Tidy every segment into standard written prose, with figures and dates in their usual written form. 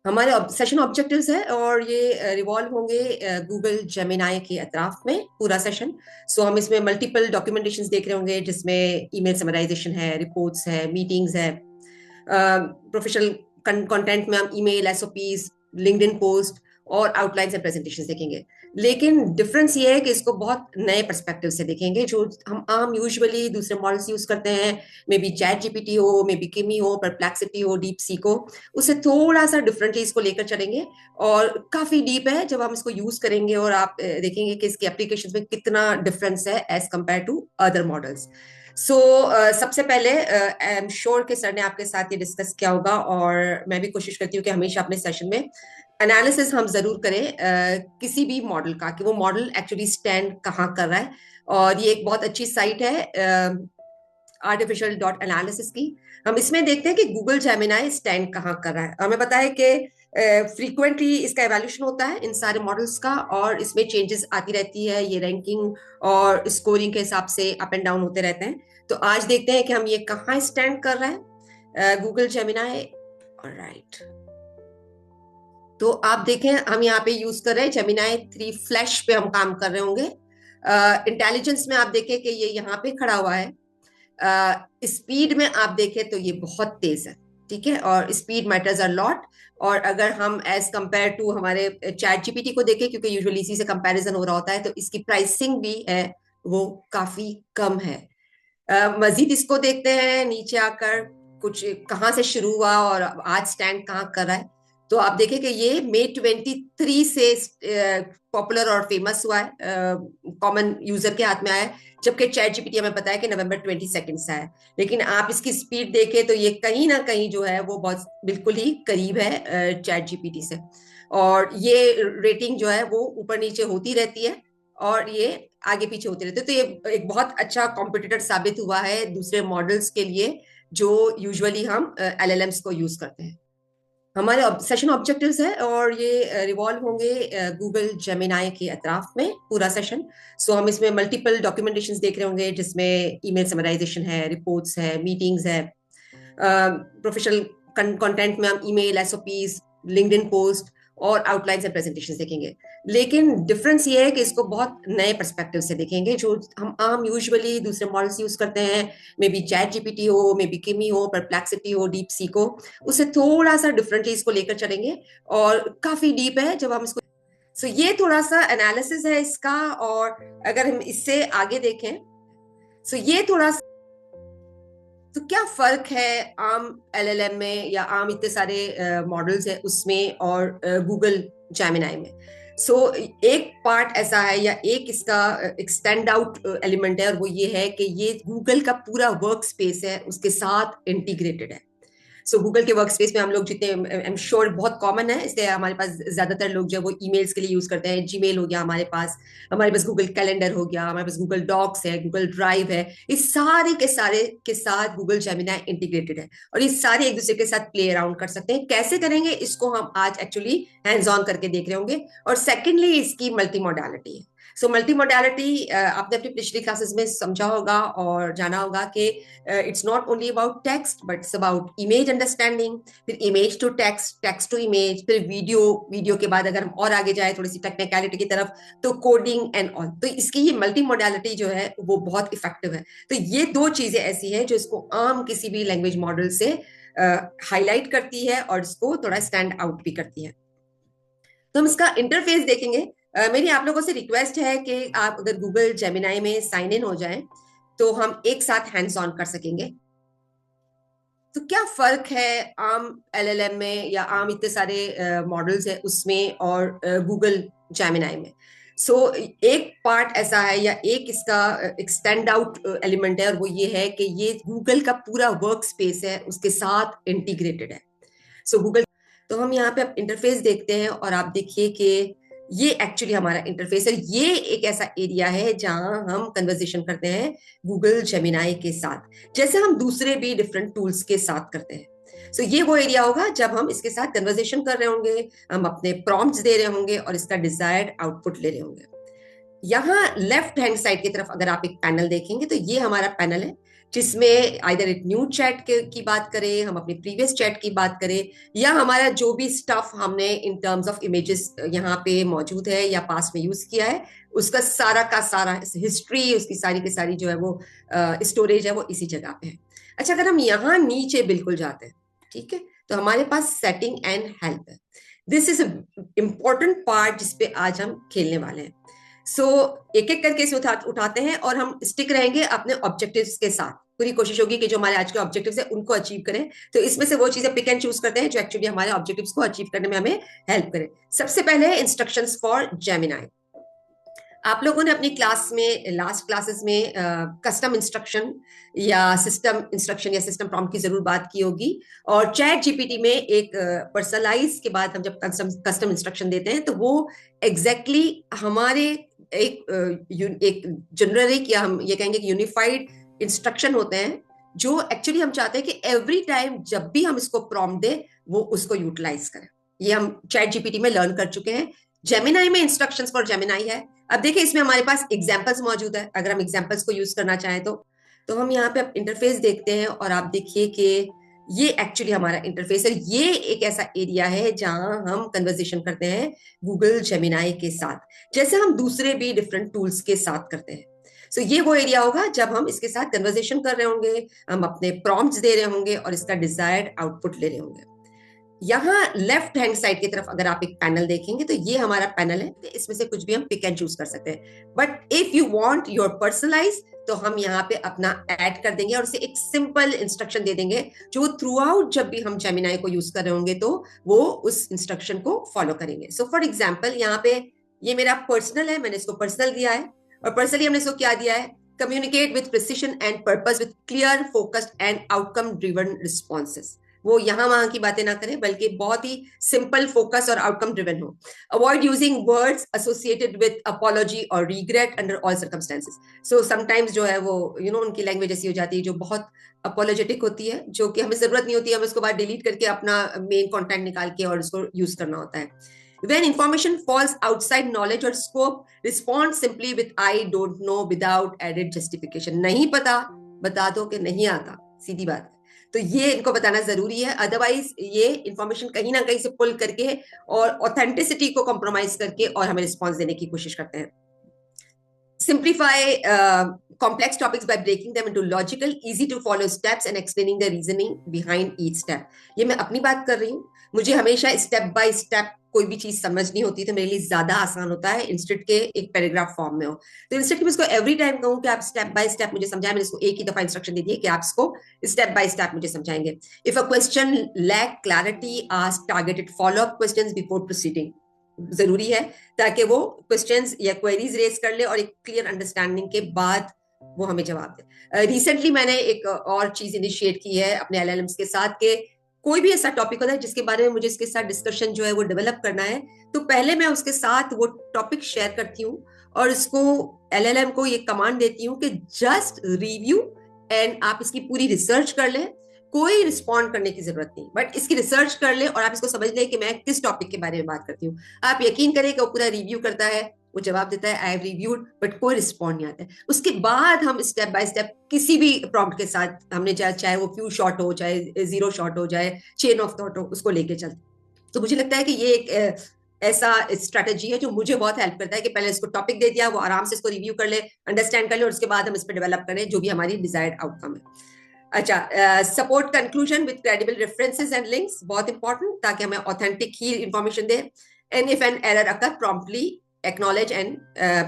हमारे session objectives है और ये रिवॉल्व होंगे गूगल जेमिनाई के अतराफ में पूरा सेशन। सो हम इसमें मल्टीपल डॉक्यूमेंटेशंस देख रहे होंगे जिसमें ईमेल समराइजेशन है, रिपोर्ट्स है, मीटिंग्स है, प्रोफेशनल कंटेंट में हम ईमेल, एसओपीज, लिंक्डइन पोस्ट और आउटलाइंस एंड प्रेजेंटेशंस देखेंगे। लेकिन डिफरेंस ये है कि इसको बहुत नए पर्सपेक्टिव से देखेंगे जो हम आम यूजुअली दूसरे मॉडल्स यूज करते हैं। मे बी चैट जीपीटी हो, मे बी किमी हो, परप्लेक्सिटी हो, डीप सीक हो, उससे थोड़ा सा डिफरेंटली इसको लेकर चलेंगे। और काफी डीप है जब हम इसको यूज करेंगे और आप देखेंगे कि इसके एप्लीकेशन में कितना डिफरेंस है as compare to other models. So सबसे पहले आई एम श्योर कि सर ने आपके साथ ये डिस्कस किया होगा और मैं भी कोशिश करती हूँ कि हमेशा अपने सेशन में एनालिसिस हम जरूर करें किसी भी मॉडल का कि वो मॉडल एक्चुअली स्टैंड कहाँ कर रहा है। और ये एक बहुत अच्छी साइट है आर्टिफिशियल डॉट एनालिसिस की। हम इसमें देखते हैं कि गूगल जेमिनाई स्टैंड कहाँ कर रहा है। हमें पता है कि फ्रीक्वेंटली इसका एवेल्यूशन होता है इन सारे मॉडल्स का और इसमें चेंजेस आती रहती है। ये रैंकिंग और स्कोरिंग के हिसाब से अप एंड डाउन होते रहते हैं। तो आज देखते हैं कि हम ये कहाँ स्टैंड कर रहा है गूगल जेमिनाई। ऑलराइट, तो आप देखें हम यहाँ पे यूज कर रहे हैं जेमिनाई 3 फ्लैश पे हम काम कर रहे होंगे। इंटेलिजेंस में आप देखें कि ये यहाँ पे खड़ा हुआ है। स्पीड में आप देखें तो ये बहुत तेज है, ठीक है, और स्पीड मैटर्स अ लॉट। और अगर हम एज कंपेयर टू हमारे चैट जीपीटी को देखें, क्योंकि यूजुअली इसी से कंपैरिजन हो रहा होता है, तो इसकी प्राइसिंग भी है वो काफी कम है। मजीद इसको देखते हैं नीचे आकर कुछ कहाँ से शुरू हुआ और आज स्टैंड कहाँ कर रहा है। तो आप देखें कि ये मई 23 से पॉपुलर और फेमस हुआ है, कॉमन यूजर के हाथ में आया है। जबकि चैट जीपीटी हमें पता है कि नवंबर 22 से है। लेकिन आप इसकी स्पीड देखें तो ये कहीं ना कहीं जो है वो बहुत बिल्कुल ही करीब है चैट जीपीटी से। और ये रेटिंग जो है वो ऊपर नीचे होती रहती है और ये आगे पीछे होते रहते हैं। तो ये एक बहुत अच्छा कॉम्पिटिटर साबित हुआ है दूसरे मॉडल्स के लिए जो यूजुअली हम एलएलएम्स को यूज करते हैं। हमारे सेशन ऑब्जेक्टिव्स है और ये रिवॉल्व होंगे गूगल जेमिनाई के अतराफ में पूरा सेशन। सो हम इसमें मल्टीपल डॉक्यूमेंटेशंस देख रहे होंगे जिसमें ईमेल समराइजेशन है, रिपोर्ट्स है, मीटिंग्स है, प्रोफेशनल कंटेंट में हम ईमेल, एसओपीज, लिंक्डइन पोस्ट और आउटलाइंस एंड प्रेजेंटेशंस देखेंगे। लेकिन डिफरेंस ये है कि इसको बहुत नए पर्सपेक्टिव से देखेंगे जो हम आम यूजुअली दूसरे मॉडल्स यूज करते हैं। मे बी चैट जीपीटी हो, मे बी किमी हो, परप्लेक्सिटी हो, डीप सीक हो, उससे थोड़ा सा डिफरेंटली इसको लेकर चलेंगे। और काफी डीप है जब हम इसको। सो ये थोड़ा सा एनालिसिस है इसका। और अगर हम इससे आगे देखें, सो ये थोड़ा सा, तो क्या फर्क है आम एलएलएम में या आम इतने सारे मॉडल्स है उसमें और गूगल जेमिनाई में। सो एक पार्ट ऐसा है या एक इसका एक स्टैंड आउट एलिमेंट है और वो ये है कि ये गूगल का पूरा वर्क स्पेस है उसके साथ इंटीग्रेटेड है। सो गूगल के वर्क स्पेस में हम लोग जितने आई एम श्योर बहुत कॉमन है, इसलिए हमारे पास ज्यादातर लोग जो है वो ईमेल्स के लिए यूज करते हैं। जीमेल हो गया हमारे पास गूगल कैलेंडर हो गया, हमारे पास गूगल डॉक्स है, गूगल ड्राइव है। इस सारे के साथ गूगल जेमिनाई इंटीग्रेटेड है और ये सारे एक दूसरे के साथ प्ले अराउंड कर सकते हैं। कैसे करेंगे इसको हम आज एक्चुअली हैंड्स ऑन करके देख रहे होंगे। और सेकेंडली इसकी मल्टी मोडालिटी है। सो मल्टी मोडालिटी आपने अपनी पिछली क्लासेस में समझा होगा और जाना होगा कि it's not only about text but it's about image understanding, फिर image to text, text to image, फिर वीडियो, वीडियो के बाद अगर हम और आगे जाए थोड़ी सी टेक्निकलिटी की तरफ तो कोडिंग एंड ऑल। तो इसकी ये मल्टी मोडालिटी जो है वो बहुत इफेक्टिव है। तो ये दो चीजें ऐसी हैं जो इसको आम किसी भी लैंग्वेज मॉडल से हाईलाइट करती है और इसको थोड़ा स्टैंड आउट भी करती है। तो हम इसका इंटरफेस देखेंगे। मेरी आप लोगों से रिक्वेस्ट है कि आप अगर गूगल जेमिनाई में साइन इन हो जाएं तो हम एक साथ हैंड्स ऑन कर सकेंगे। तो क्या फर्क है आम एलएलएम में या आम इतने सारे मॉडल्स है उसमें और गूगल जेमिनाई में। सो एक पार्ट ऐसा है या एक इसका एक स्टैंड आउट एलिमेंट है और वो ये है कि ये गूगल का पूरा वर्क स्पेस है उसके साथ इंटीग्रेटेड है। सो गूगल, तो हम यहाँ पे अब इंटरफेस देखते हैं और आप देखिए कि ये एक्चुअली हमारा इंटरफेस है। ये एक ऐसा एरिया है जहां हम कन्वर्सेशन करते हैं गूगल जेमिनाई के साथ जैसे हम दूसरे भी डिफरेंट टूल्स के साथ करते हैं। सो ये वो एरिया होगा जब हम इसके साथ कन्वर्सेशन कर रहे होंगे, हम अपने प्रॉम्प्ट्स दे रहे होंगे और इसका डिजायर्ड आउटपुट ले रहे होंगे। यहाँ लेफ्ट हैंड साइड की तरफ अगर आप एक पैनल देखेंगे तो ये हमारा पैनल है, जिसमें आइदर एक न्यू चैट की बात करें, हम अपनी प्रीवियस चैट की बात करें, या हमारा जो भी स्टफ हमने इन टर्म्स ऑफ इमेजेस यहाँ पे मौजूद है या पास में यूज किया है, उसका सारा का सारा हिस्ट्री, उसकी सारी की सारी जो है वो स्टोरेज है वो इसी जगह पे है। अच्छा, अगर हम यहाँ नीचे बिल्कुल जाते हैं, ठीक है, तो हमारे पास सेटिंग एंड हेल्प है। दिस इज इंपॉर्टेंट पार्ट जिसपे आज हम खेलने वाले हैं। एक एक करके इसे उठाते हैं और हम स्टिक रहेंगे अपने ऑब्जेक्टिव्स के साथ। पूरी कोशिश होगी कि जो हमारे आज के ऑब्जेक्टिव्स है उनको अचीव करें। तो इसमें से वो चीजें पिक एंड चूज करते हैं जो एक्चुअली हमारे ऑब्जेक्टिव्स को अचीव करने में हमें हेल्प करें। सबसे पहले इंस्ट्रक्शंस फॉर जेमिनाई। आप लोगों ने अपनी क्लास में, लास्ट क्लासेस में कस्टम इंस्ट्रक्शन या सिस्टम प्रॉम्प्ट की जरूर बात की होगी। और चैट जीपीटी में एक पर्सनलाइज के बाद हम जब कस्टम इंस्ट्रक्शन देते हैं तो वो एग्जैक्टली हमारे एक जनरिक, या हम ये कहेंगे कि यूनिफाइड इंस्ट्रक्शन होते हैं, जो एक्चुअली हम चाहते हैं कि एवरी टाइम जब भी हम इसको प्रॉम्प्ट दे वो उसको यूटिलाइज करें। ये हम चैट जीपीटी में लर्न कर चुके हैं। जेमिनाई में इंस्ट्रक्शंस फॉर जेमिनाई है। अब देखिए, इसमें हमारे पास एग्जाम्पल्स मौजूद है। अगर हम एग्जाम्पल्स को यूज करना चाहें तो हम यहाँ पे इंटरफेस देखते हैं और आप देखिए कि ये एक्चुअली हमारा इंटरफेस है। ये एक ऐसा एरिया है जहां हम कन्वर्सेशन करते हैं गूगल जेमिनाई के साथ, जैसे हम दूसरे भी डिफरेंट टूल्स के साथ करते हैं। ये वो एरिया होगा जब हम इसके साथ कन्वर्सेशन कर रहे होंगे, हम अपने प्रॉम्प्ट्स दे रहे होंगे और इसका डिजायर्ड आउटपुट ले रहे होंगे। यहाँ लेफ्ट हैंड साइड की तरफ अगर आप एक पैनल देखेंगे तो ये हमारा पैनल है। इसमें से कुछ भी हम पिक एंड चूज कर सकते हैं। But if you want your personalise, तो हम यहाँ पे अपना ऐड कर देंगे और उसे एक सिंपल इंस्ट्रक्शन दे देंगे जो थ्रू आउट जब भी हम जेमिनाई को यूज कर रहे होंगे तो वो उस इंस्ट्रक्शन को फॉलो करेंगे। फॉर एग्जाम्पल, यहाँ पे ये मेरा पर्सनल है, मैंने इसको पर्सनल दिया है। और पर्सनली हमने इसको क्या दिया है? Communicate with precision and purpose with clear focused and outcome driven responses. वो यहां वहां की बातें ना करें, बल्कि बहुत ही सिंपल, फोकस और आउटकम ड्रिवन हो। Avoid using words associated with apology और regret under all circumstances. Sometimes जो है वो उनकी लैंग्वेज ऐसी हो जाती है जो बहुत अपॉलोजेटिक होती है, जो कि हमें जरूरत नहीं होती है। हमें उसको बाद डिलीट करके अपना मेन कंटेंट निकाल के और उसको यूज करना होता है। When information falls outside knowledge or scope, respond simply with I don't know without added justification. नहीं पता, बता दो कि नहीं आता, सीधी बात। तो ये इनको बताना जरूरी है, अदरवाइज ये इंफॉर्मेशन कहीं ना कहीं से पुल करके और ऑथेंटिसिटी को कॉम्प्रोमाइज करके और हमें रिस्पॉन्स देने की कोशिश करते हैं। Simplify complex topics by breaking them into logical, easy to follow steps and explaining the reasoning behind each step. ये मैं अपनी बात कर रही हूँ। मुझे हमेशा स्टेप बाय स्टेप कोई भी चीज समझनी होती है तो मेरे लिए ज्यादा आसान होता है इंस्टेड के एक पैराग्राफ फॉर्म में हो। तो इंस्टेड मैं इसको एवरी टाइम कहूँ कि आप स्टेप बाय स्टेप मुझे समझाएं, मैंने इसको एक ही दफा इंस्ट्रक्शन दे दी है कि आप इसको स्टेप बाय स्टेप मुझे समझाएंगे। If a question lack clarity, ask targeted follow up questions before proceeding. जरूरी है ताकि वो क्वेश्चंस या क्वेरीज रेज कर ले और एक क्लियर अंडरस्टैंडिंग के बाद वो हमें जवाब दे। रिसेंटली मैंने एक और चीज इनिशिएट की है अपने एलएलएम्स के साथ कि कोई भी ऐसा टॉपिक होता है जिसके बारे में मुझे इसके साथ डिस्कशन जो है वो डेवलप करना है, तो पहले मैं उसके साथ वो टॉपिक शेयर करती हूँ और इसको एलएलएम को ये कमांड देती हूँ कि जस्ट रिव्यू एंड आप इसकी पूरी रिसर्च कर लें। कोई रिस्पॉन्ड करने की जरूरत नहीं, बट इसकी रिसर्च कर ले और आप इसको समझ ले कि मैं किस टॉपिक के बारे में बात करती हूँ। आप यकीन करें कि वो पूरा रिव्यू करता है, वो जवाब देता है आई हैव रिव्यूड, बट कोई रिस्पॉन्ड नहीं आता है। उसके बाद हम स्टेप बाय स्टेप किसी भी प्रॉम्प्ट के साथ हमने चाहे वो फ्यू शॉट हो, चाहे जीरो शॉट हो, चाहे चेन ऑफ थॉट हो, उसको लेके चलते। तो मुझे लगता है कि ये एक ऐसा स्ट्रेटेजी है जो मुझे बहुत हेल्प करता है कि पहले इसको टॉपिक दे दिया, वो आराम से इसको रिव्यू कर ले, अंडरस्टैंड कर ले और उसके बाद हम इस पर डेवलप करें जो भी हमारी डिजायर्ड आउटकम है। अच्छा, support conclusion with credible references and links, बहुत इंपॉर्टेंट, ताकि हमें authentic he information they. And if an error occur promptly acknowledge and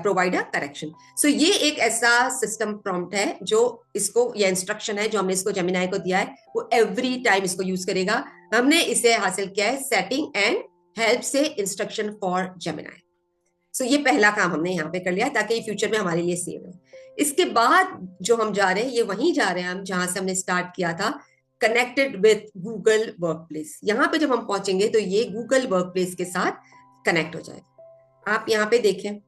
provide a correction. ये एक ऐसा सिस्टम प्रॉम्प्ट है जो इसको, या इंस्ट्रक्शन है जो हमने इसको जेमिनाई को दिया है, वो एवरी टाइम इसको यूज करेगा। हमने इसे हासिल किया है सेटिंग एंड हेल्प से इंस्ट्रक्शन फॉर जेमिनाई। ये पहला काम हमने यहाँ पे कर लिया ताकि फ्यूचर में हमारे लिए सेव है। इसके बाद जो हम जा रहे हैं ये वहीं जा रहे हैं हम जहां से हमने स्टार्ट किया था, कनेक्टेड विद गूगल वर्कप्लेस। यहाँ पे जब हम पहुंचेंगे तो ये गूगल वर्कप्लेस के साथ कनेक्ट हो जाएगा। आप यहाँ पे देखें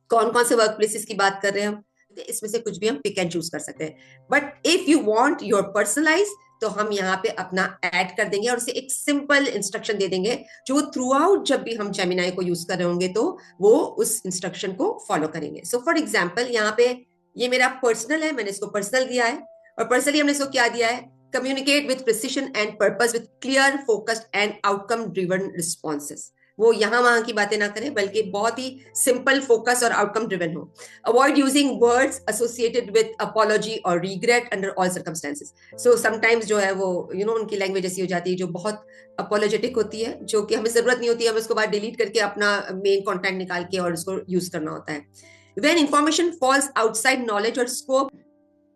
कौन कौन से वर्क प्लेसेस की बात कर रहे हैं हम। इसमें से कुछ भी हम पिक एंड चूज कर सकते हैं। But if you want your personalise, तो हम यहाँ पे अपना ऐड कर देंगे और उसे एक सिंपल इंस्ट्रक्शन दे देंगे जो थ्रू आउट जब भी हम जेमिनाई को यूज कर रहे होंगे तो वो उस इंस्ट्रक्शन को फॉलो करेंगे। सो फॉर एग्जाम्पल यहाँ पे ये मेरा पर्सनल है, मैंने इसको पर्सनल दिया है और पर्सनली हमने इसको क्या दिया है, communicate with precision and purpose with clear focused and outcome driven responses. वो यहाँ वहां की बातें ना करें बल्कि बहुत ही सिंपल, फोकस और आउटकम ड्रिवन हो। Avoid using words associated with apology और regret under all circumstances. So sometimes जो है वो उनकी लैंग्वेज ऐसी हो जाती है जो बहुत अपॉलोजेटिक होती है, जो कि हमें जरूरत नहीं होती है, हमें उसको बाद डिलीट करके अपना मेन कंटेंट निकाल के और उसको यूज करना होता है। When information falls outside knowledge और स्कोप।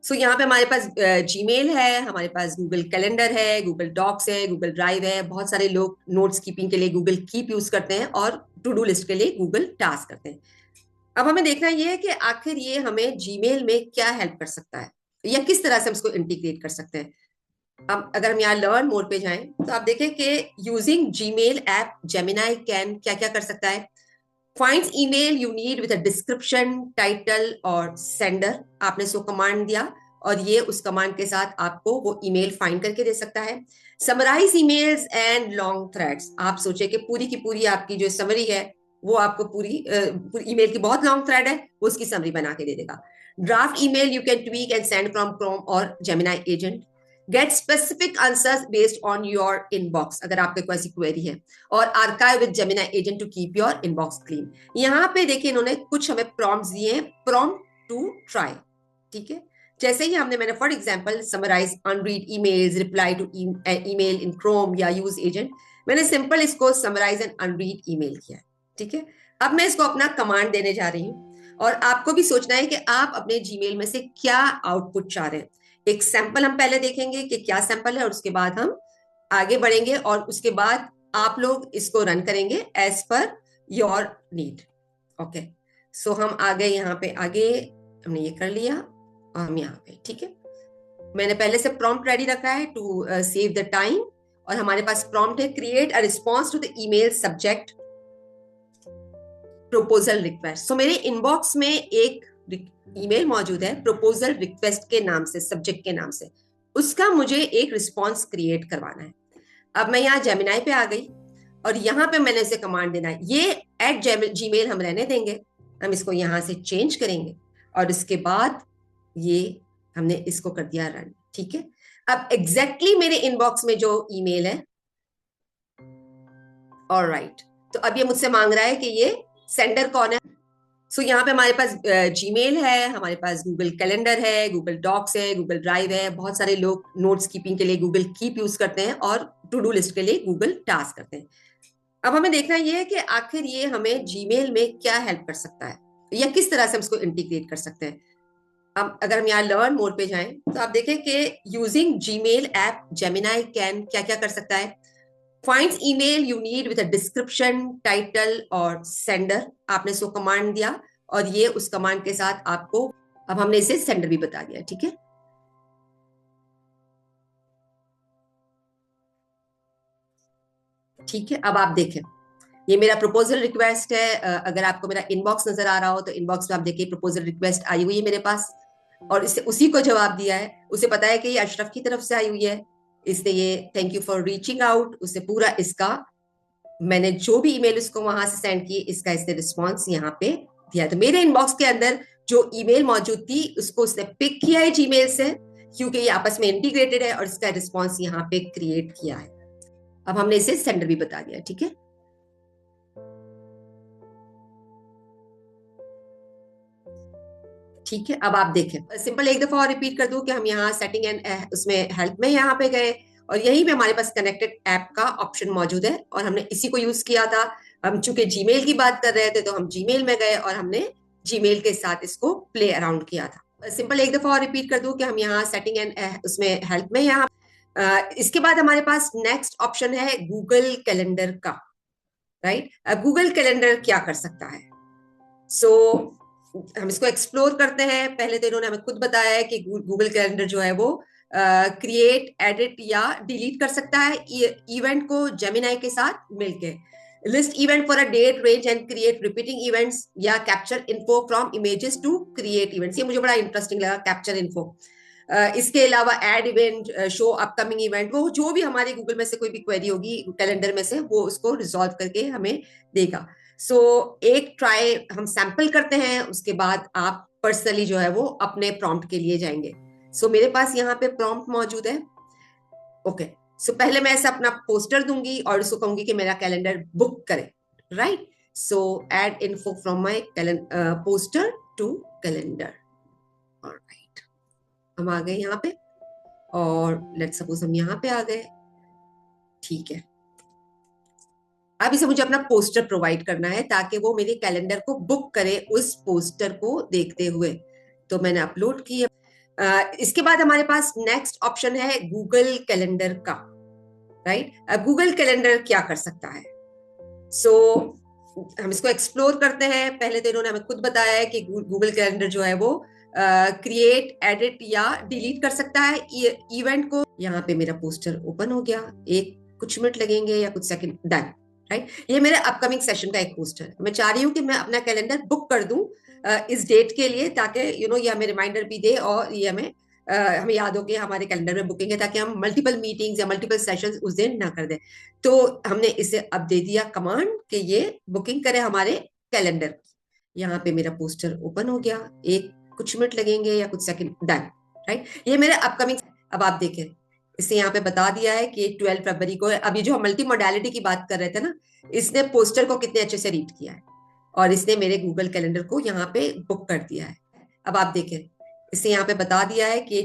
सो यहाँ पे हमारे पास जीमेल है, हमारे पास गूगल कैलेंडर है, गूगल डॉक्स है, गूगल ड्राइव है। बहुत सारे लोग नोट्स कीपिंग के लिए गूगल कीप यूज करते हैं और टू डू लिस्ट के लिए गूगल टास्क करते हैं। अब हमें देखना यह है कि आखिर ये हमें जीमेल में क्या हेल्प कर सकता है या किस तरह से हम इसको इंटीग्रेट कर सकते हैं। अब अगर हम यहाँ लर्न मोड पे जाएं तो आप देखें कि using Gmail app Gemini can क्या क्या कर सकता है। Finds email you need with a description, title और सेंडर। आपने इसको कमांड दिया और ये उस कमांड के साथ आपको वो ईमेल फाइंड करके दे सकता है। Summarise emails and long threads. आप सोचे कि पूरी की पूरी आपकी जो समरी है वो आपको पूरी ईमेल की बहुत लॉन्ग थ्रेड है वो उसकी समरी बना के दे देगा। Draft email you can tweak and send from Chrome और Gemini agent. Get specific answers based on your inbox, अगर आपके कोई ऐसी क्वेरी है। और archive with Gemini agent to keep your inbox clean. यहाँ पे देखिए इन्होंने कुछ हमें प्रॉम्प्ट्स दिए हैं, प्रॉम्प्ट टू ट्राई। ठीक है, जैसे ही मैंने for example summarise unread emails, reply to email in Chrome या यूज एजेंट। मैंने सिंपल इसको समराइज एंड अनरीड ईमेल किया। ठीक है, अब मैं इसको अपना कमांड देने जा रही हूँ और आपको भी सोचना है कि आप अपने जीमेल में से क्या आउटपुट चाह रहे हैं। एक सैंपल हम पहले देखेंगे कि क्या सैंपल है और उसके बाद हम आगे बढ़ेंगे और उसके बाद आप लोग इसको रन करेंगे as per your need. Okay, सो हम आगे यहाँ पे आगे हमने ये कर लिया और हम यहाँ पे ठीक है। मैंने पहले से प्रॉम्प्ट रेडी रखा है टू सेव द टाइम और हमारे पास प्रॉम्प्ट है create a response to the email subject proposal request. So मेरे इनबॉक्स में एक ईमेल मौजूद है प्रपोजल रिक्वेस्ट के नाम से, सब्जेक्ट के नाम से। उसका मुझे एक रिस्पॉन्स क्रिएट करवाना है। अब मैं यहाँ जेमिनाई पे आ गई और यहाँ पे मैंने इसे कमांड देना है। ये एट जीमेल हम रहने देंगे, हम इसको यहाँ से चेंज करेंगे और इसके बाद ये हमने इसको कर दिया रन। ठीक है, अब एग्जैक्टली मेरे इनबॉक्स में जो ईमेल है, ऑलराइट, तो अब ये मुझसे मांग रहा है कि ये सेंडर कौन है। सो यहाँ पे हमारे पास जीमेल है, हमारे पास गूगल कैलेंडर है, गूगल डॉक्स है, गूगल ड्राइव है। बहुत सारे लोग नोट्स कीपिंग के लिए गूगल कीप यूज करते हैं और टू डू लिस्ट के लिए गूगल टास्क करते हैं। अब हमें देखना यह है कि आखिर ये हमें जीमेल में क्या हेल्प कर सकता है या किस तरह से हम इसको इंटीग्रेट कर सकते हैं। अब अगर हम यहाँ लर्न मोड पे जाएं तो आप देखें कि using Gmail app Gemini can क्या क्या कर सकता है। Finds email you need with a description, title और सेंडर। आपने इसको कमांड दिया और ये उस कमांड के साथ आपको, अब हमने इसे सेंडर भी बता दिया। ठीक है, ठीक है, अब आप देखें ये मेरा प्रपोजल रिक्वेस्ट है। अगर आपको मेरा इनबॉक्स नजर आ रहा हो तो इनबॉक्स में आप देखिए प्रपोजल रिक्वेस्ट आई हुई है मेरे पास और इससे उसी को जवाब दिया है। उसे पता है कि ये अशरफ की तरफ से आई हुई है, इसने ये thank you for reaching out, उसे पूरा इसका मैंने जो भी ईमेल उसको वहां से सेंड की इसका इसने रिस्पॉन्स यहाँ पे दिया। तो मेरे इनबॉक्स के अंदर जो ईमेल मौजूद थी उसको उसने पिक किया है जीमेल से, क्योंकि ये आपस में इंटीग्रेटेड है और इसका रिस्पॉन्स यहाँ पे क्रिएट किया है। अब हमने इसे सेंडर भी बता दिया। ठीक है, ठीक है, अब आप देखें सिंपल एक दफा और रिपीट कर दूं कि हम यहाँ सेटिंग एंड उसमें हेल्प में यहाँ पे गए और यहीं पे हमारे पास कनेक्टेड ऐप का ऑप्शन मौजूद है और हमने इसी को यूज किया था। हम चूंकि जीमेल की बात कर रहे थे तो हम जीमेल में गए और हमने जीमेल के साथ इसको प्ले अराउंड किया था। सिंपल एक दफा और रिपीट कर दूं कि हम यहाँ सेटिंग एंड उसमें हेल्प में यहाँ इसके बाद हमारे पास नेक्स्ट ऑप्शन है गूगल कैलेंडर का। राइट, गूगल कैलेंडर क्या कर सकता है। सो हम इसको एक्सप्लोर करते हैं। पहले तो इन्होंने हमें खुद बताया है कि गूगल कैलेंडर जो है वो क्रिएट, एडिट या डिलीट कर सकता है इवेंट को जेमिनाई के साथ मिलके। List event for a date range and create repeating events या capture info from images to create events. ये मुझे बड़ा इंटरेस्टिंग लगा, कैप्चर इन्फो। इसके अलावा add event, show upcoming event, वो जो भी हमारे गूगल में से कोई भी क्वेरी होगी कैलेंडर में से, वो उसको रिजॉल्व करके हमें देगा। सो एक ट्राई हम सैंपल करते हैं, उसके बाद आप पर्सनली जो है वो अपने प्रॉम्प्ट के लिए जाएंगे। सो मेरे पास यहाँ पे प्रॉम्प्ट मौजूद है। ओके, सो पहले मैं ऐसा अपना पोस्टर दूंगी और उसको कहूंगी कि मेरा कैलेंडर बुक करे, right. So add info from my poster to calendar. Alright, हम आ गए यहाँ पे, और लेट्स सपोज हम यहाँ पे आ गए। ठीक है, अब इसे मुझे अपना पोस्टर प्रोवाइड करना है ताकि वो मेरे कैलेंडर को बुक करे उस पोस्टर को देखते हुए। तो मैंने अपलोड किया। इसके बाद हमारे पास नेक्स्ट ऑप्शन है गूगल कैलेंडर का, राइट। अब गूगल कैलेंडर क्या कर सकता है? सो हम इसको एक्सप्लोर करते हैं। पहले तो इन्होंने हमें खुद बताया है कि गूगल कैलेंडर जो है वो क्रिएट, एडिट या डिलीट कर सकता है इवेंट को। यहाँ पे मेरा पोस्टर ओपन हो गया, एक कुछ मिनट लगेंगे या कुछ सेकंड, डन, राइट। ये मेरे अपकमिंग सेशन का एक पोस्टर है। मैं चाह रही हूँ कि मैं अपना कैलेंडर बुक कर दूं इस डेट के लिए, ताकि ये हमें रिमाइंडर भी दे और ये हमें याद हो कि हमारे कैलेंडर में बुकिंग है, ताकि हम मल्टीपल मीटिंग्स या मल्टीपल सेशंस उस दिन ना कर दें। तो हमने इसे अब दे दिया कमांड कि ये बुकिंग करे हमारे कैलेंडर की। यहाँ पे मेरा पोस्टर ओपन हो गया, एक कुछ मिनट लगेंगे या कुछ सेकंड, डन, राइट। ये मेरे अपकमिंग, अब आप देखें इसे यहाँ पे बता दिया है कि 12 फरवरी को है। अब ये जो हम मल्टी मोडालिटी की बात कर रहे थे ना, इसने पोस्टर को कितने अच्छे से रीड किया है और इसने मेरे गूगल कैलेंडर को यहाँ पे बुक कर दिया है। अब आप देखें इसे यहाँ पे बता दिया है कि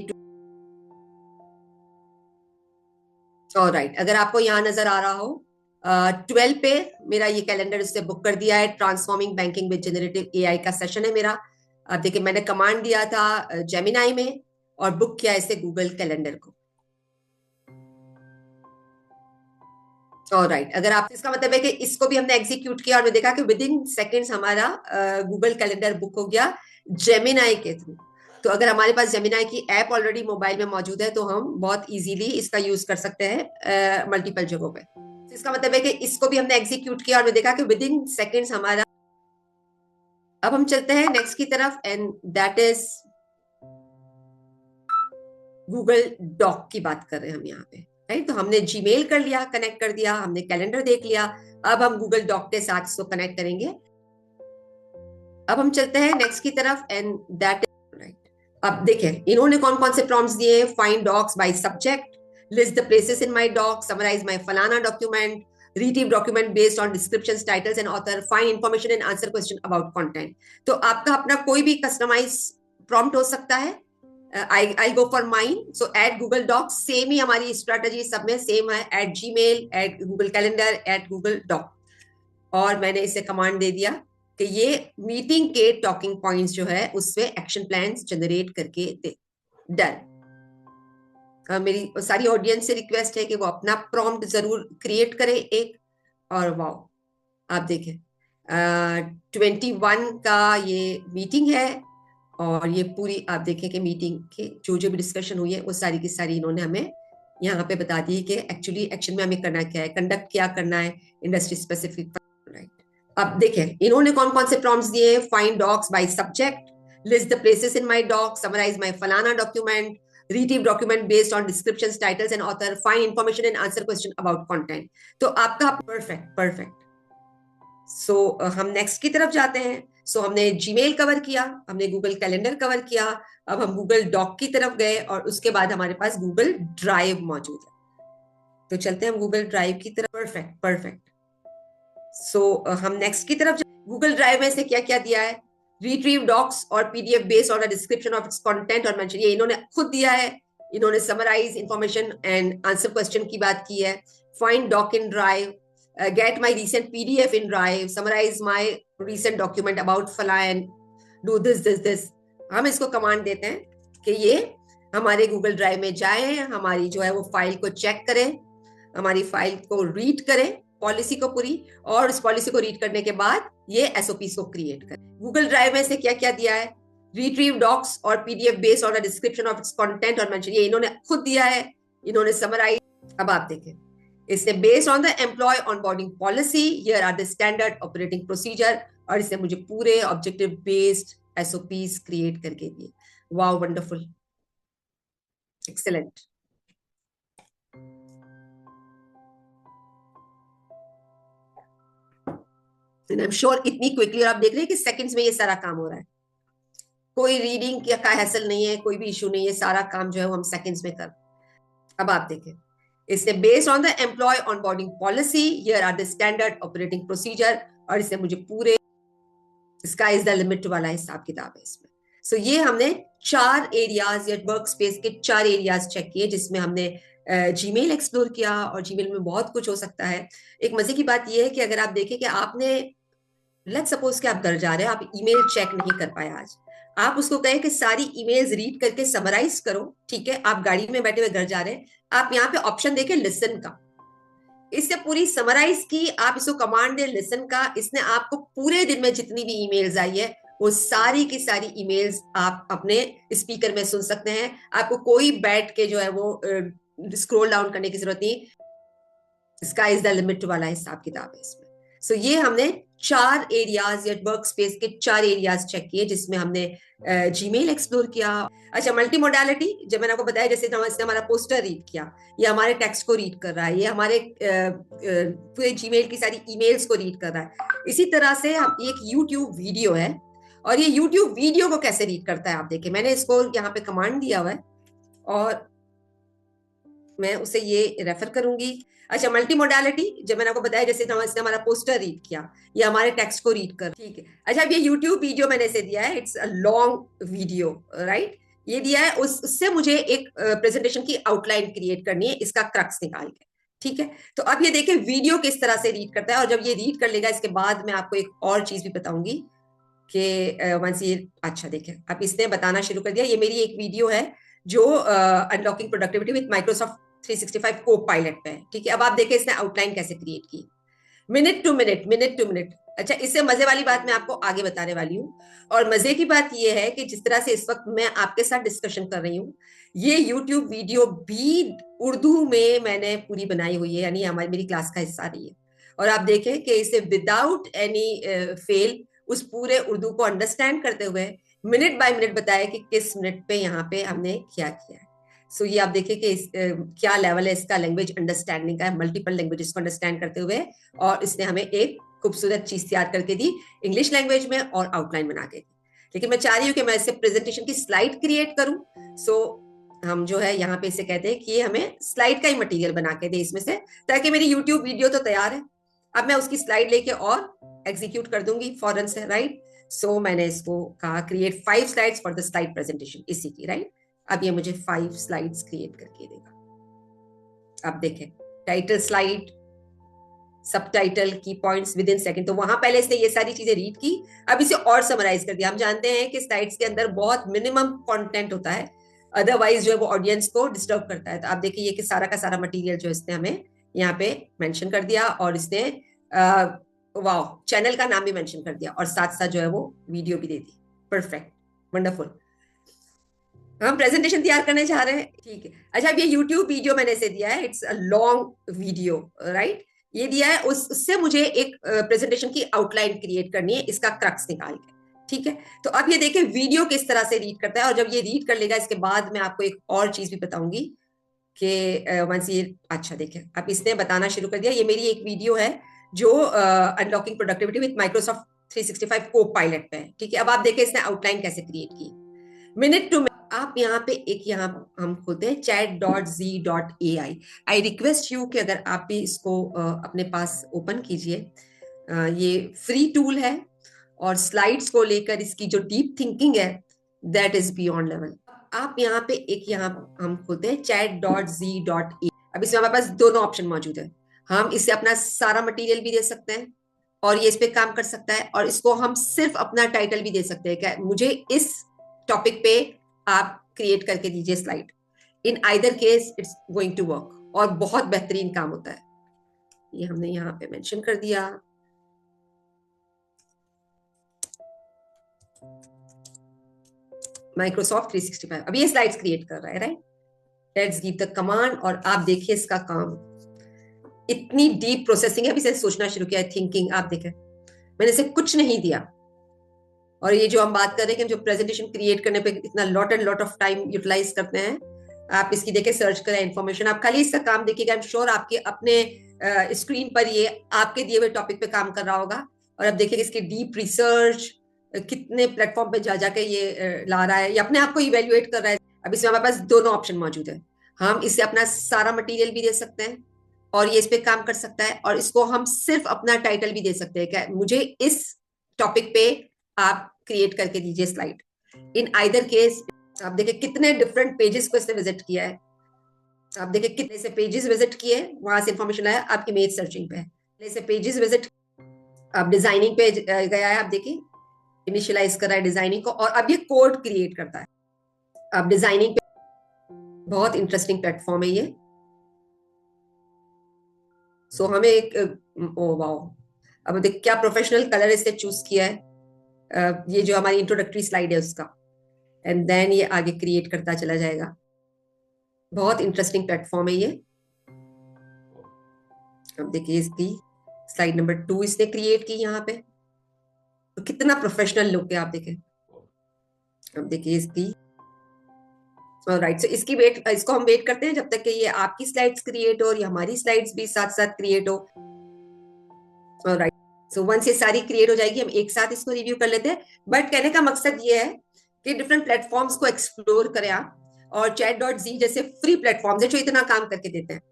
ऑलराइट, अगर आपको यहाँ नजर आ रहा हो 12 पे मेरा ये कैलेंडर इससे बुक कर दिया है। Transforming banking with generative AI का सेशन है मेरा। आप देखिए मैंने कमांड दिया था जेमिनाई में और बुक किया इसे गूगल कैलेंडर को। ऑलराइट, अगर आप, इसका मतलब है कि इसको भी हमने एग्जीक्यूट किया और देखा कि विद इन सेकेंड्स हमारा गूगल कैलेंडर बुक हो गया जेमिनाई के थ्रू। तो अगर हमारे पास जेमिनाई की ऐप ऑलरेडी मोबाइल में मौजूद है तो हम बहुत इजीली इसका यूज कर सकते हैं मल्टीपल जगहों पे। तो इसका मतलब है कि इसको भी हमने एग्जीक्यूट किया और देखा कि विद इन सेकेंड्स हमारा। अब हम चलते हैं नेक्स्ट की तरफ, and that is Google doc की बात कर रहे हैं हम यहाँ पे, राइट। तो हमने जीमेल कर लिया, कनेक्ट कर दिया, हमने कैलेंडर देख लिया। अब हम गूगल डॉक के साथ इसको कनेक्ट करेंगे। अब हम चलते हैं नेक्स्ट की तरफ, एंड दैट इज राइट। अब देखें इन्होंने कौन कौन से प्रॉम्प्ट्स दिए हैं। Find docs by subject, list the places in my doc, summarise my फलाना document, retrieve document based on descriptions, titles and author, find information and answer question about content. तो आपका अपना कोई भी कस्टमाइज प्रॉम्प्ट हो सकता है। I go for mine. So at Google doc, same ही हमारी स्ट्रेटेजी सब में सेम है। At Gmail, at Google calendar, at Google doc. और मैंने इसे कमांड दे दिया कि ये मीटिंग के टॉकिंग पॉइंट्स जो है उससे एक्शन प्लान्स जनरेट करके दे। डन। मेरी सारी ऑडियंस से रिक्वेस्ट है कि वो अपना प्रॉम्प्ट जरूर क्रिएट करे एक। और वाओ, आप देखें 21 का ये मीटिंग है और ये पूरी आप देखें कि मीटिंग के जो जो भी डिस्कशन हुई है वो सारी की सारी इन्होंने हमें यहाँ पे बता दी कि एक्चुअली एक्शन में हमें करना क्या है, कंडक्ट क्या करना है, इंडस्ट्री स्पेसिफिक, राइट। अब देखें इन्होंने कौन कौन से प्रॉम्प्ट्स दिए हैं। Find docs by subject, list the places in my doc, summarise my फलाना document, retrieve document based on descriptions, titles and author, find information and answer question about content. तो आपका परफेक्ट परफेक्ट। सो हम next की तरफ जाते हैं। सो हमने Gmail cover किया, हमने गूगल कैलेंडर कवर किया। अब हम गूगल डॉक की तरफ गए और उसके बाद हमारे पास गूगल ड्राइव मौजूद है। तो चलते हैं हम गूगल ड्राइव की तरफ। Perfect perfect. सो हम नेक्स्ट की तरफ गूगल ड्राइव में से क्या क्या दिया है। रिट्रीव डॉक्स और PDF based on the description of its content और मेंशन, ये इन्होंने खुद दिया है। इन्होंने summarise information and answer question की बात की है। Find doc in drive, get my recent PDF in Drive, summarize my recent document about fala and do this. हम इसको कमांड देते हैं कि ये हमारे गूगल ड्राइव में जाए, हमारी जो है वो फाइल को चेक करें, हमारी फाइल को रीड करें, पॉलिसी को पूरी, और उस पॉलिसी को रीड करने के बाद ये एसओपी को क्रिएट करें। गूगल ड्राइव में से क्या क्या दिया है। रिट्रीव डॉक्स और PDF based on the description of its content और मेंशन, ये इन्होंने खुद दिया है। इन्होंने समराइज, अब आप देखें इसने based on the employee onboarding policy, here are the standard operating procedure, और इसने मुझे पूरे ऑब्जेक्टिव बेस्ड एसओपीज क्रिएट करके दिए। Wow, wonderful. Excellent. I am sure इतनी क्विकली, और आप देख रहे हैं कि सेकंड्स में ये सारा काम हो रहा है। कोई रीडिंग का हैसल नहीं है, कोई भी इशू नहीं है, सारा काम जो है वो हम सेकंड्स में कर। अब आप देखें, इसने based on the employee onboarding policy, here are the standard operating procedure, और इसने मुझे पूरे स्काई इज द लिमिट वाला हिसाब किताब है इसमें। सो ये हमने 4 एरियाज या वर्क स्पेस के 4 एरियाज चेक किए, जिसमें हमने जीमेल एक्सप्लोर किया, और जीमेल में बहुत कुछ हो सकता है। एक मजे की बात यह है कि अगर आप देखें कि आपने, लेट्स सपोज कि आप घर जा रहे हैं, आप ईमेल चेक नहीं कर पाए आज, आप उसको कहें कि सारी ईमेल्स रीड करके समराइज करो, ठीक है, आप गाड़ी में बैठे हुए घर जा रहे हैं, आप यहाँ पे ऑप्शन देखें लिसन का, इससे पूरी समराइज की, आप इसको कमांड दे लिसन का, इसने आपको पूरे दिन में जितनी भी ईमेल्स आई है वो सारी की सारी ईमेल्स आप अपने स्पीकर में सुन सकते हैं। आपको कोई बैठ के जो है वो स्क्रॉल डाउन करने की जरूरत नहीं, स्काई इज द लिमिट वाला हिसाब किताब है इसमें। सो ये हमने 4 एरियाज या वर्क स्पेस के 4 एरियाज चेक किए, जिसमें हमने जीमेल एक्सप्लोर किया। अच्छा, मल्टी मोडालिटी, जब मैंने आपको बताया, जैसे इसने हमारा पोस्टर रीड किया, ये हमारे टेक्स्ट को रीड कर रहा है, ये हमारे पूरे जीमेल की सारी ईमेल्स को रीड कर रहा है। इसी तरह से हम, एक यूट्यूब वीडियो है, और ये यूट्यूब वीडियो को कैसे रीड करता है आप देखिए, मैंने इसको यहाँ पे कमांड दिया हुआ है और मैं उसे ये रेफर करूंगी। अच्छा, मल्टी मोडालिटी, जब मैंने आपको बताया, जैसे इसने हमारा पोस्टर रीड किया, ये हमारे टेक्स्ट को रीड कर, ठीक है। अच्छा, अब ये यूट्यूब वीडियो मैंने इसे दिया है, it's a long video, right, ये दिया है, उससे मुझे एक प्रेजेंटेशन की आउटलाइन क्रिएट करनी है, इसका क्रक्स निकाल के, ठीक है। तो अब ये देखें वीडियो किस तरह से रीड करता है, और जब ये रीड कर लेगा, इसके बाद मैं आपको एक और चीज भी बताऊंगी कि वंस ये, अच्छा देखें, अब इसने बताना शुरू कर दिया, ये मेरी एक वीडियो है जो अनलॉकिंग प्रोडक्टिविटी विद माइक्रोसॉफ्ट 365 को पायलट पे है, ठीक है। अब आप देखें इसने आउटलाइन कैसे क्रिएट की, minute to minute, minute to minute. अच्छा, इससे मजे वाली बात मैं आपको आगे बताने वाली हूँ, और मजे की बात यह है कि जिस तरह से इस वक्त मैं आपके साथ डिस्कशन कर रही हूँ, ये यूट्यूब वीडियो भी उर्दू में मैंने पूरी बनाई हुई है, यानी हमारी मेरी क्लास का हिस्सा रही है। और आप देखें कि इसे विदाउट एनी फेल उस पूरे उर्दू को अंडरस्टैंड करते हुए मिनट बाय मिनट बताया कि किस मिनट पे यहाँ पे हमने क्या किया है। सो ये आप देखिए कि क्या लेवल है इसका लैंग्वेज अंडरस्टैंडिंग का, मल्टीपल लैंग्वेजेस को अंडरस्टैंड करते हुए, और इसने हमें एक खूबसूरत चीज तैयार करके दी इंग्लिश लैंग्वेज में और आउटलाइन बना के दी। लेकिन मैं चाह रही हूँ कि मैं इससे प्रेजेंटेशन की स्लाइड क्रिएट करूं। सो हम जो है यहाँ पे इसे कहते हैं कि ये हमें स्लाइड का ही मटेरियल बना के दे इसमें से, ताकि मेरी यूट्यूब वीडियो तो तैयार है, अब मैं उसकी स्लाइड लेके और एग्जीक्यूट कर दूंगी फौरन से, राइट। सो मैंने इसको कहा create 5 slides for the slide presentation, इसी की, राइट। अब ये मुझे 5 स्लाइड्स क्रिएट करके देगा। अब देखें, टाइटल स्लाइड, सब टाइटल, की पॉइंट्स विद इन सेकंड, तो वहां पहले इसने ये सारी चीजें रीड की, अब इसे और समराइज कर दिया। हम जानते हैं कि स्लाइड्स के अंदर बहुत मिनिमम कंटेंट होता है, अदरवाइज जो है वो ऑडियंस को डिस्टर्ब करता है। तो आप देखिए ये कि सारा का सारा मटेरियल जो इसने हमें यहाँ पे मेंशन कर दिया, और इसने वाह चैनल का नाम भी मेंशन कर दिया, और साथ साथ जो है वो वीडियो भी दे दी। Perfect, wonderful. हम प्रेजेंटेशन तैयार करने जा रहे हैं, ठीक है। अच्छा, अब ये यूट्यूब वीडियो मैंने इसे दिया है, it's a long video, right, ये दिया है, उससे मुझे एक प्रेजेंटेशन की आउटलाइन क्रिएट करनी है, इसका क्रक्स निकाल के, ठीक है। तो अब ये देखें वीडियो किस तरह से रीड करता है, और जब ये रीड कर लेगा, इसके बाद मैं आपको एक और चीज भी बताऊंगी कि वंस ये, अच्छा देखें, अब इसने बताना शुरू कर दिया, ये मेरी एक वीडियो है जो अनलॉकिंग प्रोडक्टिविटी विद माइक्रोसॉफ्ट 365 को पायलट पे है, ठीक है। अब आप देखें इसने आउटलाइन कैसे क्रिएट की, मिनट टू, आप यहाँ पे एक, यहाँ हम खोलते हैं chat.z.ai। आई रिक्वेस्ट यू कि अगर आप भी इसको अपने पास ओपन कीजिए, ये फ्री टूल है, और स्लाइड्स को लेकर इसकी जो डीप थिंकिंग है दैट इज बियॉन्ड लेवल। आप यहाँ पे एक, यहाँ हम खोलते हैं chat.z.ai। अब इसमें हमारे पास दोनों ऑप्शन मौजूद है, हम इसे अपना सारा मटेरियल भी दे सकते हैं, और ये इस पे काम कर सकता है, और इसको हम सिर्फ अपना टाइटल भी दे सकते हैं, क्या मुझे इस टॉपिक पे आप क्रिएट करके दीजिए slide. In either case it's going to work, और बहुत बेहतरीन काम होता है। ये हमने यहाँ पे मेंशन कर दिया। माइक्रोसॉफ्ट 365, अब ये स्लाइड्स क्रिएट कर रहा है, right. Let's give the command, और आप देखिए इसका काम, इतनी डीप प्रोसेसिंग है। अभी से सोचना शुरू किया है, थिंकिंग, आप देखें मैंने इसे कुछ नहीं दिया, और ये जो हम बात कर रहे हैं कि जो प्रेजेंटेशन क्रिएट करने पे इतना lot and lot of time utilise करते हैं, आप इसकी देखे सर्च करें इन्फॉर्मेशन, आप खाली इसका काम देखिएगा, आई एम श्योर आपके अपने स्क्रीन पर ये आपके दिए हुए टॉपिक पे काम कर रहा होगा। और अब देखिए इसकी डीप रिसर्च कितने प्लेटफॉर्म पे जा जाके ये ला रहा है, ये अपने आप को इवेल्युएट कर रहा है। अब इसमें हमारे पास दोनों ऑप्शन मौजूद है, हम इसे अपना सारा मटेरियल भी दे सकते हैं और ये इस पे काम कर सकता है, और इसको हम सिर्फ अपना टाइटल भी दे सकते हैं, क्या मुझे इस टॉपिक पे आप क्रिएट करके दीजिए स्लाइड। इन आइदर केस आप देखिए कितने डिफरेंट पेजेस को इसने विजिट किया है, आप देखिए कितने से पेजेस विजिट किए, वहां से इंफॉर्मेशन आया, आप इमेज सर्चिंग पे है से पेजेस विजिट, अब डिजाइनिंग पे गया है, आप देखिए इनिशियलाइज कर रहा है डिजाइनिंग को, और अब ये कोड क्रिएट करता है। अब डिजाइनिंग पे बहुत इंटरेस्टिंग प्लेटफॉर्म है ये। सो हमें एक ओ वाओ, अब देख क्या प्रोफेशनल कलर इसने चूज किया है, ये जो हमारी इंट्रोडक्टरी स्लाइड है उसका, एंड देन ये आगे क्रिएट करता चला जाएगा। बहुत इंटरेस्टिंग प्लेटफॉर्म है ये। अब देखिए इसकी स्लाइड नंबर 2 इसने क्रिएट की यहाँ पे, तो कितना प्रोफेशनल लुक है आप देखें। अब देखिए इसकी राइट, सो इसकी वेट, इसको हम वेट करते हैं जब तक कि ये आपकी स्लाइड्स क्रिएट हो और ये हमारी स्लाइड्स भी साथ साथ क्रिएट हो। राइट, सो वंस ये सारी क्रिएट हो जाएगी हम एक साथ इसको रिव्यू कर लेते हैं। बट कहने का मकसद ये है कि डिफरेंट प्लेटफॉर्म्स को एक्सप्लोर करें आप, और Chat.z जैसे फ्री प्लेटफॉर्म्स है जो इतना काम करके देते हैं,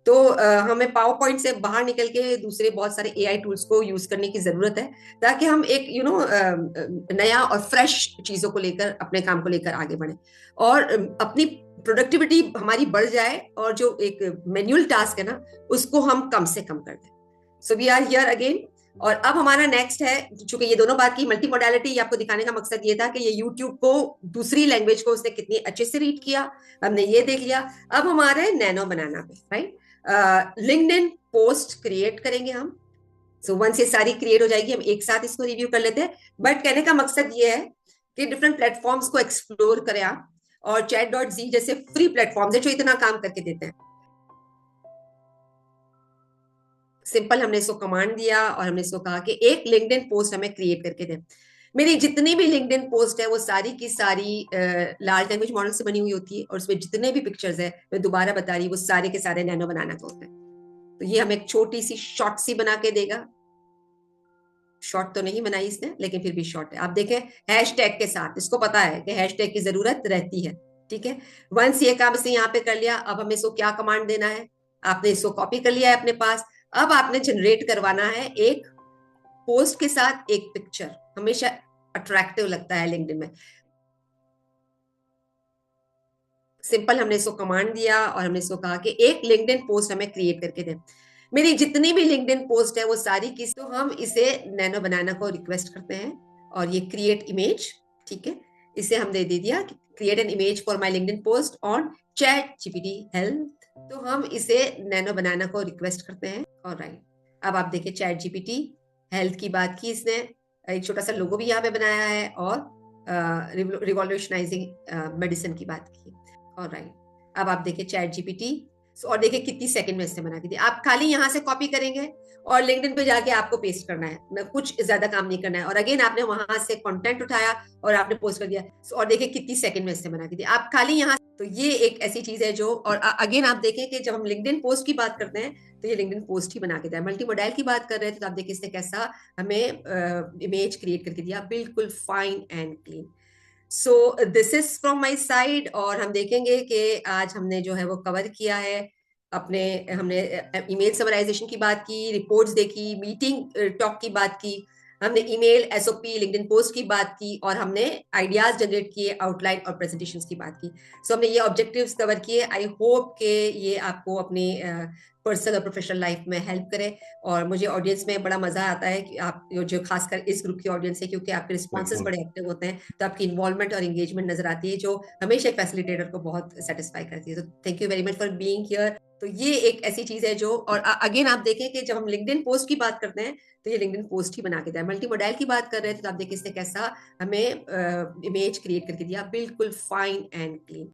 तो हमें पावर पॉइंट से बाहर निकल के दूसरे बहुत सारे एआई टूल्स को यूज करने की जरूरत है, ताकि हम एक नया और फ्रेश चीजों को लेकर अपने काम को लेकर आगे बढ़े, और अपनी प्रोडक्टिविटी हमारी बढ़ जाए, और जो एक मैन्युअल टास्क है ना उसको हम कम से कम कर दें। So we are here again. और अब हमारा नेक्स्ट है, चूंकि ये दोनों बात की मल्टी मोडालिटी, आपको दिखाने का मकसद ये था कि ये यूट्यूब को दूसरी लैंग्वेज को उसने कितनी अच्छे से रीड किया, हमने ये देख लिया। अब हमारे नैनो बनाना पे, राइट, लिंक्डइन पोस्ट क्रिएट करेंगे हम। सो वंस ये सारी क्रिएट हो जाएगी हम एक साथ इसको रिव्यू कर लेते हैं। बट कहने का मकसद ये है कि डिफरेंट प्लेटफॉर्म्स को एक्सप्लोर करें आप, और Chat.z जैसे फ्री प्लेटफॉर्म्स है जो इतना काम करके देते हैं। सिंपल हमने इसको कमांड दिया और हमने इसको कहा कि एक लिंक्डइन पोस्ट हमें क्रिएट करके दे। मेरी जितनी भी लिंक्डइन पोस्ट है वो सारी की सारी लार्ज लैंग्वेज मॉडल से बनी हुई होती है, और उसमें जितने भी पिक्चर्स है, मैं दोबारा बता रही हूँ, वो सारे के सारे नैनो बनाना का होता है। तो ये हमें एक छोटी सी शॉर्ट सी बना के देगा। शॉर्ट तो नहीं बनाई इसने, लेकिन फिर भी शॉर्ट है। आप देखें हैशटैग के साथ, इसको पता है कि हैशटैग की जरूरत रहती है, ठीक है। वंस ये काम इसने यहाँ पे कर लिया, अब हमें इसको क्या कमांड देना है, आपने इसको कॉपी कर लिया है अपने पास। अब आपने जनरेट करवाना है एक पोस्ट के साथ एक पिक्चर, हमेशा अट्रैक्टिव लगता है लिंक्डइन में। सिंपल हमने इसको कमांड दिया और हमने इसको कहा कि एक लिंक्डइन पोस्ट हमें क्रिएट करके दे। मेरी जितनी भी लिंक्डइन पोस्ट है वो सारी की, तो हम इसे नैनो बनाना को रिक्वेस्ट करते हैं, और ये क्रिएट इमेज, ठीक है, इसे हमने दे दिया create an image for my LinkedIn post on ChatGPT health. तो हम इसे नैनो बनाना को रिक्वेस्ट करते हैं, और राइट, अब आप देखिए ChatGPT हेल्थ की बात की इसने, एक छोटा सा लोगो भी यहाँ पे बनाया है, और रिवॉल्यूशनाइजिंग मेडिसिन की बात की, और राइट। अब आप देखिए ChatGPT, और देखिए कितनी सेकंड में इससे बना के दिया। आप खाली यहाँ से कॉपी करेंगे और लिंक्डइन पे जाके आपको पेस्ट करना है, कुछ ज्यादा काम नहीं करना है, और अगेन आपने वहां से कंटेंट उठाया और आपने पोस्ट कर दिया, और देखिए कितनी सेकंड में इससे बना के दिया। आप खाली यहाँ, तो ये एक ऐसी चीज है जो, और अगेन आप देखें कि जब हम लिंक्डइन पोस्ट की बात करते हैं तो ये लिंक्डइन पोस्ट ही बना के दिया। मल्टी मोडाइल की बात कर रहे थे तो आप देखिए इसने कैसा हमें इमेज क्रिएट करके दिया, बिल्कुल fine and clean. So this is from my side, और हम देखेंगे कि आज हमने जो है वो कवर किया है अपने, हमने ईमेल समराइजेशन की बात की, रिपोर्ट्स देखी, मीटिंग टॉक की बात की, हमने ईमेल एसओपी लिंक्डइन पोस्ट की बात की, और हमने आइडियाज जनरेट किए, आउटलाइन और प्रेजेंटेशंस की बात की। सो हमने ये ऑब्जेक्टिव्स कवर किए। आई होप कि ये आपको अपनी पर्सनल और प्रोफेशनल लाइफ में हेल्प करे, और मुझे ऑडियंस में बड़ा मजा आता है कि आप जो खासकर इस ग्रुप की ऑडियंस है, क्योंकि आपके रिस्पॉन्सेज बड़े एक्टिव होते हैं, तो आपकी इन्वॉल्वमेंट और एंगेजमेंट नजर आती है, जो हमेशा फैसिलिटेटर को बहुत सेटिस्फाई करती है। तो thank you very much for being here. तो ये एक ऐसी चीज है जो, और अगेन आप देखें कि जब हम लिंक्डइन पोस्ट की बात करते हैं तो ये लिंक्डइन पोस्ट ही बना के दिया। मल्टी मोडाइल की बात कर रहे थे तो आप देखिए इसने कैसा हमें इमेज क्रिएट करके दिया, बिल्कुल फाइन एंड क्लीन।